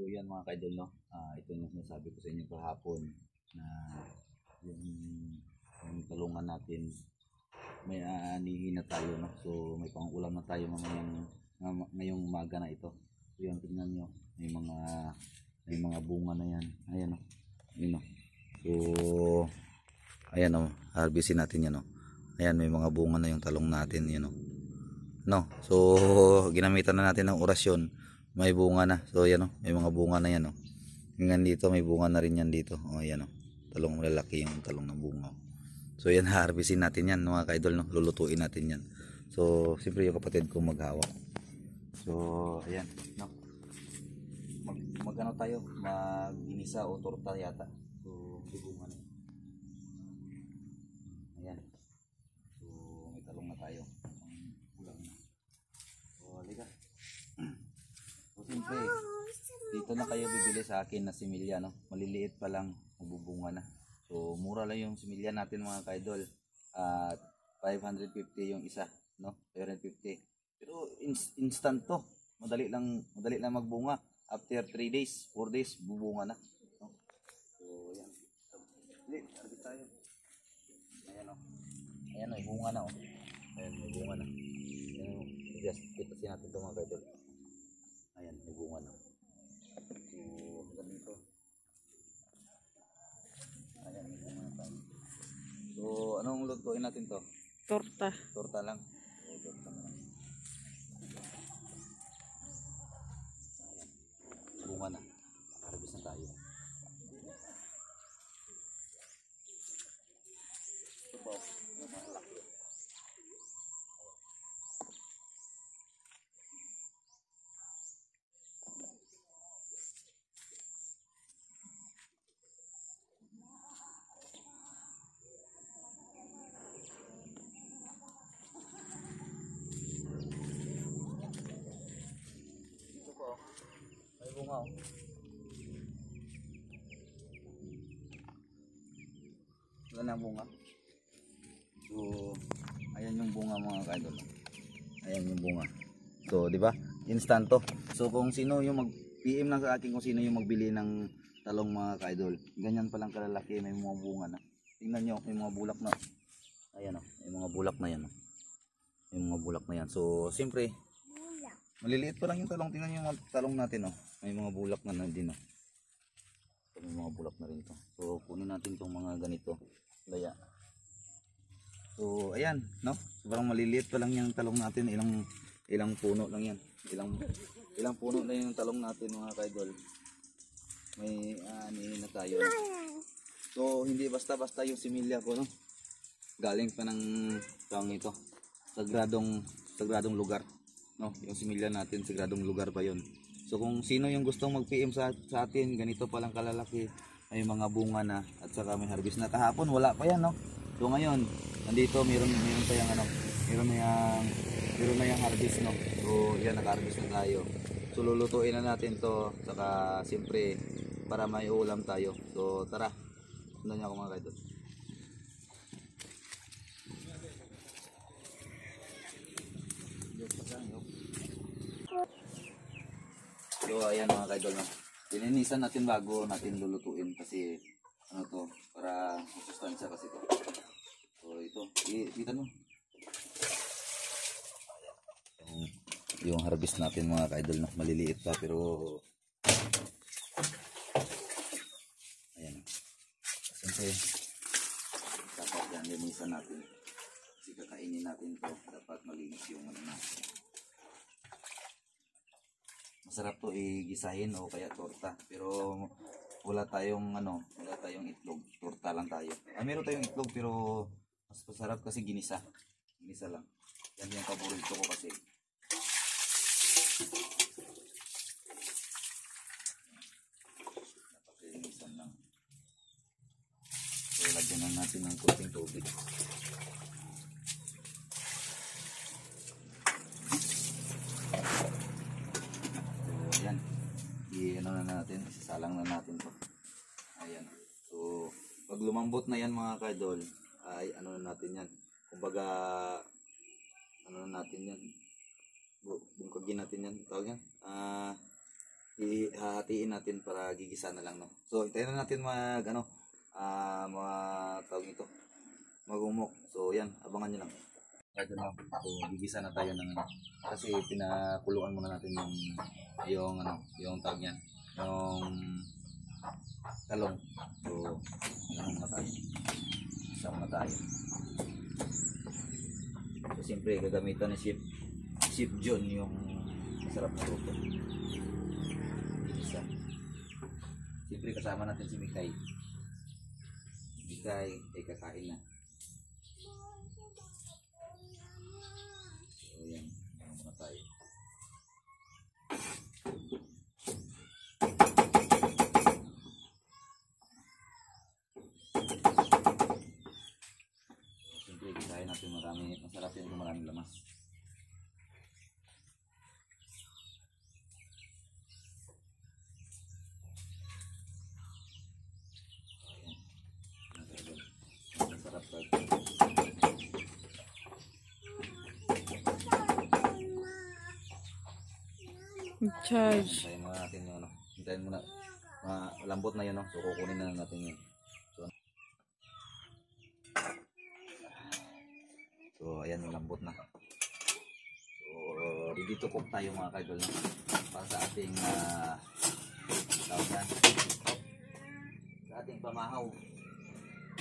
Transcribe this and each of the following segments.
yan mga kaidol, no? Ito yung sinasabi ko sa inyo kahapon na yung, yung talungan natin may aanihin na tayo, no? So may pangulam na tayo ngayong umaga na ito. So yan, tingnan nyo, may mga bunga na yan. Ayan, no? Ayan, no? So ayan, no? Harvestin natin yan, no? Ayan, may mga bunga na yung talong natin, yun, no? No? So ginamitan na natin ng orasyon, may bunga na. So ayan, no? May mga bunga na yan, no? Tingnan dito, may bunga na rin yan dito. O ayan, no? Talong lalaki yung talong ng bunga. So yan, harvestin natin yan mga kaidol, no? Lulutuin natin yan. So siyempre yung kapatid ko maghawak. So ayan, no? Mag ano tayo, mag-inisa o torta yata. So bunga na. Ayan. So may talong na tayo. Ulang na. So halika. So siyempre, dito na kayo bibili sa akin na similya, no? Maliliit pa lang, mabubunga na. So mura lang yung similya natin mga kaidol. At 550 yung isa, no? 550. Pero instant to. Madali lang magbunga. After 3 days, 4 days bubunga na, no? So ayan. Dali, harvest tayo. Ayan, no? Ayan, may bunga na, oh. Ayan, may bunga na. Ayan, just pitasin natin ito mga kaidol. Ayan, may bunga na. So hanggang dito. Ayan, may bunga na tayo. So anong lutuin natin to? Torta. Torta lang. So, torta na lang. Ayan, bunga na. Harvest na tayo. Ito po, yung malaki. Ito po, may bunga, oh. Wala na bunga. So ayan yung bunga mga kaidol. Ayan yung bunga. So di ba? Instant to. So kung sino yung mag-PM lang sa akin kung sino yung magbili ng talong mga kaidol. Ganyan pa lang kalalaki, may mga bunga na. Tingnan nyo, may mga bulak na. Ayan, oh, may mga bulak na yan, oh. May mga bulak na yan. So siyempre, maliliit pa lang yung talong. Tingnan nyo yung talong natin, oh. May mga bulak na din, oh. So, may mga bulak na rin to. So kunin natin tong mga ganito. Laya. So ayan, no? Sobrang maliliit pa lang yung talong natin. Ilang puno lang yan. Ilang puno lang yung talong natin mga kaidol. May anihin na tayo. So hindi basta-basta yung similya ko, no? Galing pa ng tawang ito. Sagradong lugar, no? Yung similya natin, sagradong lugar pa yon. So kung sino yung gustong mag-PM sa atin, ganito pa lang kalalaki, may mga bunga na at saka may harvest na. Kahapon wala pa yan, no? So ngayon, nandito meron pa yang ano, meron na yang harvest, no? So yan, naka-harvest na tayo. So lulutuin na natin to, saka siyempre para may ulam tayo. So tara, sundan niyo ako mga kaidol. So ayan mga kaidol, no? Lininisan natin bago natin lulutuin kasi ano to, para masustansya kasi to. So ito, kita mo. Yung harvest natin mga kaidol, no? Maliliit pa pero ayan. Siyempre dapat yan, linisan natin. Kasi kakainin natin to, dapat malinis yung ano natin. Masarap to igisahin o kaya torta, pero wala tayong itlog, torta lang tayo. Meron tayong itlog pero mas masarap kasi ginisa lang. Yan yung paborito ko kasi. Napakinisan lang. So lagyan na natin ng kunting tubig. Ano na natin, isasalang na natin to. Ayan. So pag lumambot na yan mga kaidol, ay ano na natin yan, kumbaga ano na natin yan, bungkagin natin yan, tawag yan, Ihahatiin natin para gigisa na lang, no. So hintayin na natin mga tawag ito, magumok. So yan, abangan nyo lang. Ito na. So gigisa na tayo ng kasi pinakuluan muna natin yung tawag niyan, yung talong. So ano muna tayo, isa muna tayo. So siyempre gagamitan ni Chef John yung masarap na luto. Isa. Siyempre kasama natin si Mikay. Mikay ay kakain na. So yan, ano muna tayo. Siyempre kisahin natin marami, masarap yan kung maraming lamas. Charge. Hintayin muna natin yung hintayin muna. Malambot na yun, no? So kukunin na natin yun. So ayan, malambot na. So ready to cook tayo mga kaidol, no? Para sa ating tawag yan, sa ating pamahaw.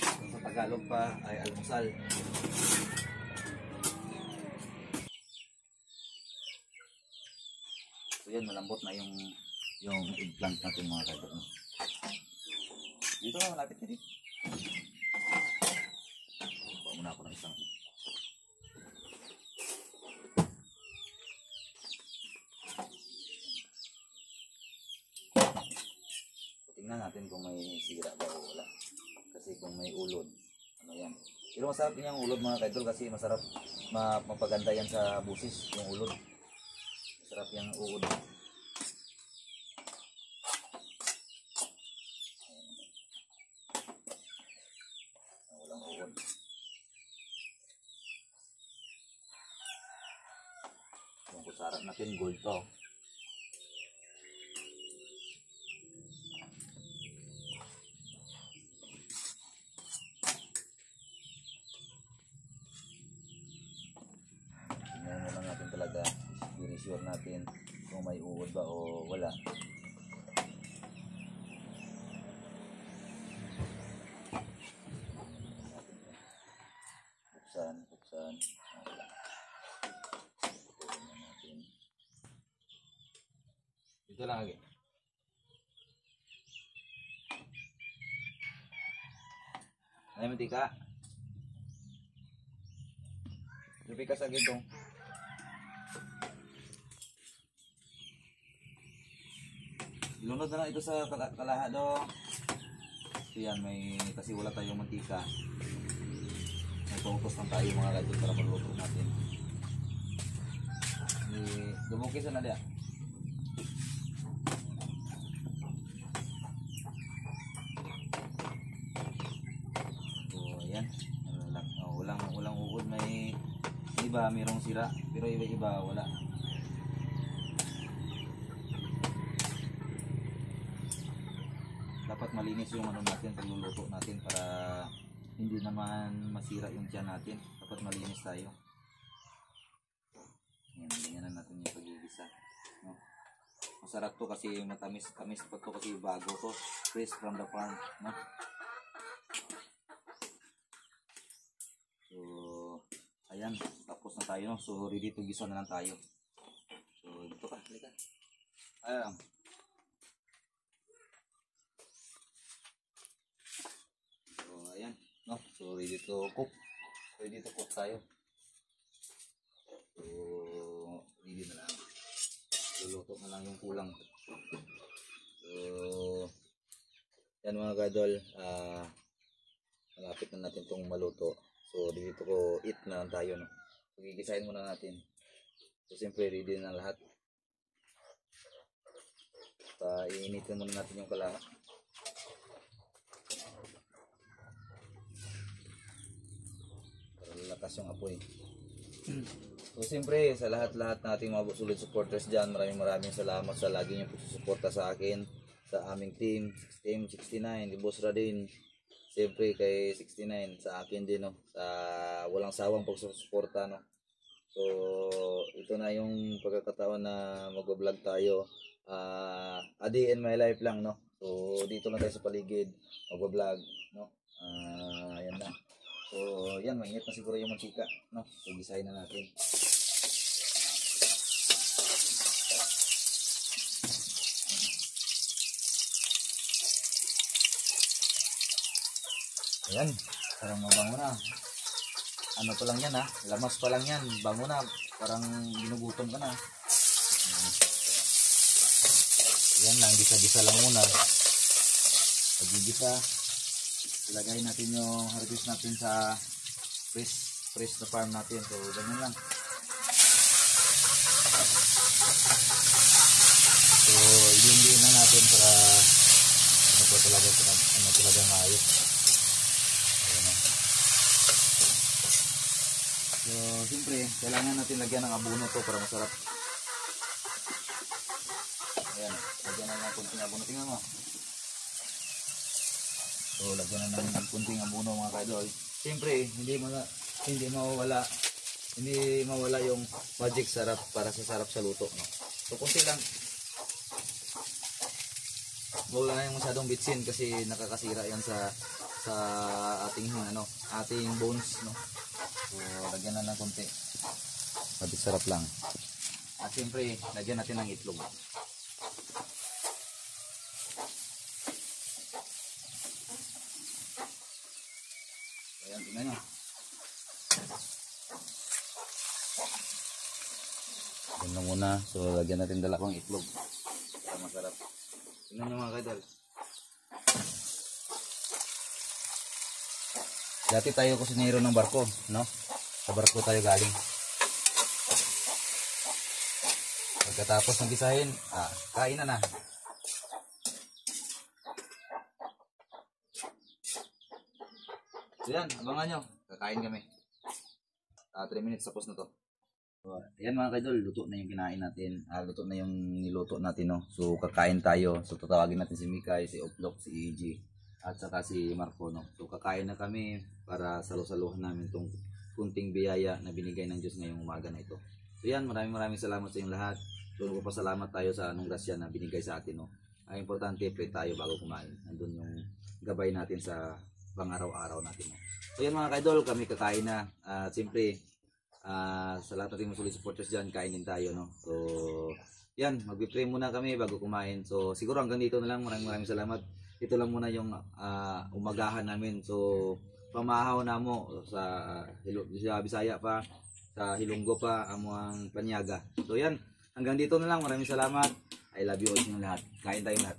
Kung sa Tagalog pa ay almusal. So yan, malambot na yung eggplant natin mga kaidol, no? Dito na, malapit na dito. Bawa muna ako ng isang. Tingnan natin kung may sira ba o wala. Kasi kung may ulod, ano yan. Pero masarap din yung ulod mga kaidol kasi masarap, mapaganda yan sa busis, yung ulod. Masarap yung uod. Walang uod. Yung kusara natin, gold to. Talaga i-sure natin kung may uod ba o wala. Buksan. Wala. Dito lang lagi. Ay, mantika. Lupi ka sa gitong. Lunod na lang ito sa kalahado. So yan, kasi wala tayong mantika. May pangupos lang tayo mga kaidol para magluto natin. Dumukis na dia. So yan, walang uod, may iba mayroong sira, pero iba wala. Dapat malinis yung natin, pagluluto natin para hindi naman masira yung tiyan natin. Dapat malinis tayo. Yan, ganyan natin yung pagigisa, no? Masarap to kasi matamis pa to kasi bago to, fresh from the farm, no? So ayan, tapos na tayo, no? So ready to gisa na lang tayo. So dito ka, halika. Ayan. Ayan, no? So ready to cook. Ready to cook tayo. So ready na lang. Luluto na lang yung kulang. So yan mga kaidol, malapit na natin itong maluto. So dito ko eat na lang tayo, no? So gigisahin muna natin. So siyempre ready na lahat. Iinitin muna natin yung kala. Para lalakas yung apoy. So siyempre sa lahat-lahat nating mga solid supporters dyan, maraming salamat sa lagi niyong pagsusuporta sa akin, sa aming team 69, ni Boss Radin, siyempre kay 69, sa akin din no, sa walang sawang pagsusuporta no. So ito na yung pagkakataon na mag-vlog tayo, a day in my life lang no. So dito lang tayo sa paligid, mag-vlog no. Ayan na. So yan, mainit na siguro yung mantika no. So gisahin na natin. Ayan, parang mabango na. Ano pa lang yan ha, lamas pa lang yan, bango na, parang ginugutom ka na. Ayan lang, gisa-gisa lang muna. Pagigisa, ilagay natin yung harvest natin sa fresh na farm natin. So, ganyan lang. So, ilundiin na natin para ano talaga maayos. So, siyempre, kailangan natin lagyan ng abono to para masarap. Ayan, lagyan na ng kunting abono. Tingnan mo. So, lagyan na ng kunting abono mga kaidol. Siyempre, hindi mawala yung magic sarap para sa sarap sa luto. No? So, kunti lang. Wala na yung masyadong bitsin kasi nakakasira yan sa ating bones. No? So, lagyan na ng konti. Pati sarap lang. At siyempre, lagyan natin ng itlog. Ayan, tingnan nyo. Ayan lang muna. So, lagyan natin dalawang itlog. Para masarap. Tingnan nyo mga kaidol. Dati tayo kusinero ng barko, no? Sa barko tayo galing. Pagkatapos ng gisahin, kain na. So yan, abangan nyo. Kakain kami. 3 minutes tapos na to. So, ayan mga kaidol, luto na yung kinain natin. Luto na yung niluto natin, no? So kakain tayo. So tatawagin natin si Mikay, si Oplok, si EG. At saka si Marco, no? So kakain na kami para salu-saluhan namin itong kunting biyaya na binigay ng Diyos ngayong umaga na ito. So yan, maraming salamat sa inyong lahat. So nagpapasalamat tayo sa anong grasya na binigay sa atin, no? Ang importante, pray tayo bago kumain. Nandun yung gabay natin sa pang-araw-araw natin, no? So yan mga kaidol, kami kakain na. Siyempre, sa lahat natin mga solid supporters dyan, kainin tayo, no? So yan, mag-pray muna kami bago kumain. So siguro hanggang dito na lang. Maraming salamat. Ito lang muna yung umagahan namin. So, pamahaw na mo sa Bisaya pa, sa Hilonggo pa, amuang Panyaga. So, yan. Hanggang dito na lang. Maraming salamat. I love you all sa lahat. Kain tayo lahat.